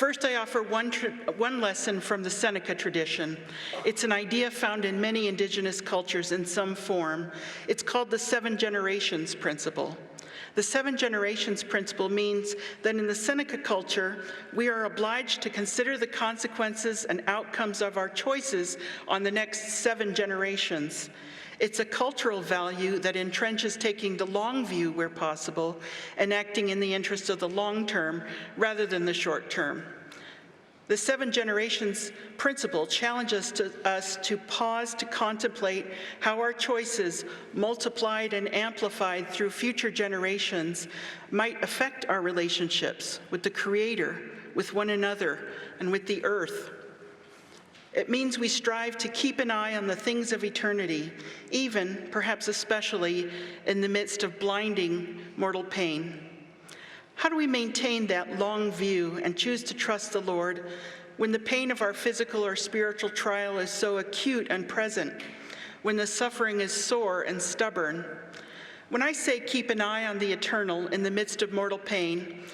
First, I offer one lesson from the Seneca tradition. It's an idea found in many indigenous cultures in some form. It's called the 7 generations principle. The 7 generations principle means that in the Seneca culture, we are obliged to consider the consequences and outcomes of our choices on the next 7 generations. It's a cultural value that entrenches taking the long view where possible and acting in the interest of the long term rather than the short term. The 7 generations principle challenges us to pause to contemplate how our choices, multiplied and amplified through future generations, might affect our relationships with the Creator, with one another, and with the earth. It means we strive to keep an eye on the things of eternity, even, perhaps especially, in the midst of blinding mortal pain. How do we maintain that long view and choose to trust the Lord when the pain of our physical or spiritual trial is so acute and present, when the suffering is sore and stubborn? When I say keep an eye on the eternal in the midst of mortal pain,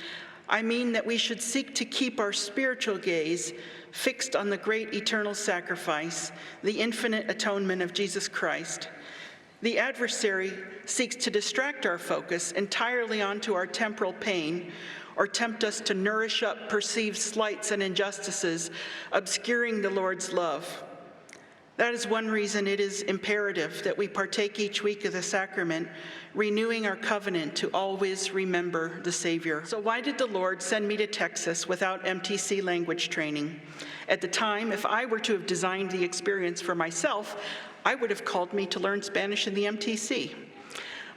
I mean that we should seek to keep our spiritual gaze fixed on the great eternal sacrifice, the infinite atonement of Jesus Christ. The adversary seeks to distract our focus entirely onto our temporal pain or tempt us to nourish up perceived slights and injustices, obscuring the Lord's love. That is one reason it is imperative that we partake each week of the sacrament, renewing our covenant to always remember the Savior. So why did the Lord send me to Texas without MTC language training? At the time, if I were to have designed the experience for myself, I would have called me to learn Spanish in the MTC.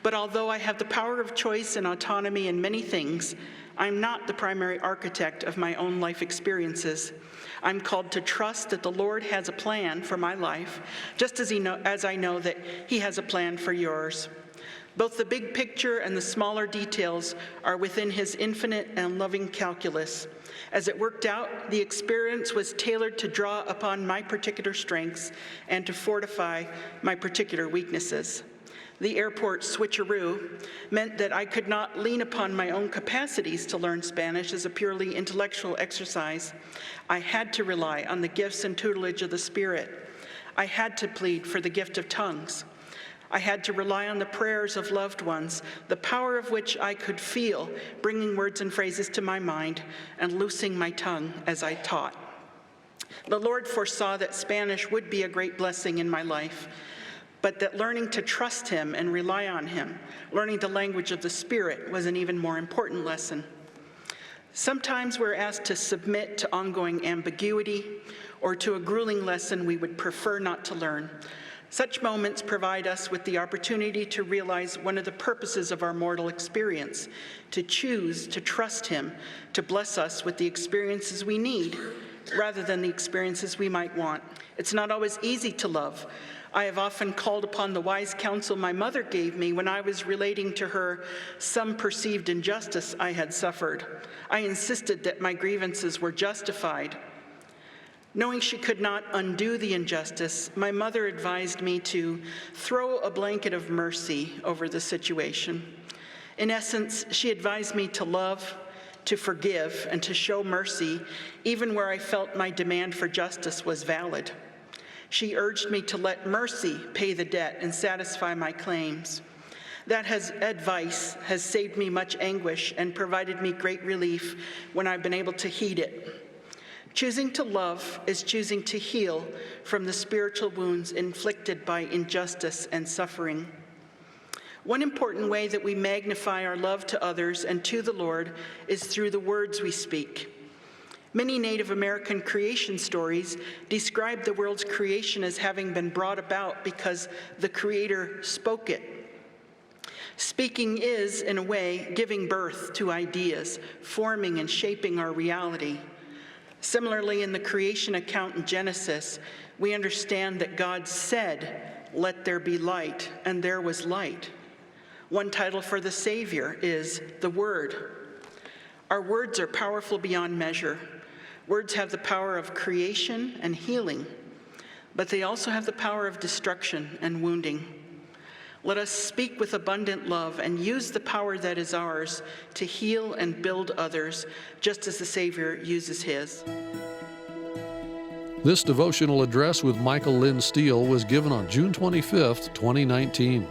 But although I have the power of choice and autonomy in many things, I'm not the primary architect of my own life experiences. I'm called to trust that the Lord has a plan for my life, just as I know that He has a plan for yours. Both the big picture and the smaller details are within His infinite and loving calculus. As it worked out, the experience was tailored to draw upon my particular strengths and to fortify my particular weaknesses. The airport switcheroo meant that I could not lean upon my own capacities to learn Spanish as a purely intellectual exercise. I had to rely on the gifts and tutelage of the Spirit. I had to plead for the gift of tongues. I had to rely on the prayers of loved ones, the power of which I could feel, bringing words and phrases to my mind and loosing my tongue as I taught. The Lord foresaw that Spanish would be a great blessing in my life, but that learning to trust Him and rely on Him, learning the language of the Spirit, was an even more important lesson. Sometimes we're asked to submit to ongoing ambiguity or to a grueling lesson we would prefer not to learn. Such moments provide us with the opportunity to realize one of the purposes of our mortal experience, to choose to trust Him to bless us with the experiences we need rather than the experiences we might want. It's not always easy to love. I have often called upon the wise counsel my mother gave me when I was relating to her some perceived injustice I had suffered. I insisted that my grievances were justified. Knowing she could not undo the injustice, my mother advised me to throw a blanket of mercy over the situation. In essence, she advised me to love, to forgive, and to show mercy, even where I felt my demand for justice was valid. She urged me to let mercy pay the debt and satisfy my claims. That advice has saved me much anguish and provided me great relief when I've been able to heed it. Choosing to love is choosing to heal from the spiritual wounds inflicted by injustice and suffering. One important way that we magnify our love to others and to the Lord is through the words we speak. Many Native American creation stories describe the world's creation as having been brought about because the Creator spoke it. Speaking is, in a way, giving birth to ideas, forming and shaping our reality. Similarly, in the creation account in Genesis, we understand that God said, "Let there be light," and there was light. One title for the Savior is the Word. Our words are powerful beyond measure. Words have the power of creation and healing, but they also have the power of destruction and wounding. Let us speak with abundant love and use the power that is ours to heal and build others, just as the Savior uses his. This devotional address with Michalyn Steele was given on June 25, 2019.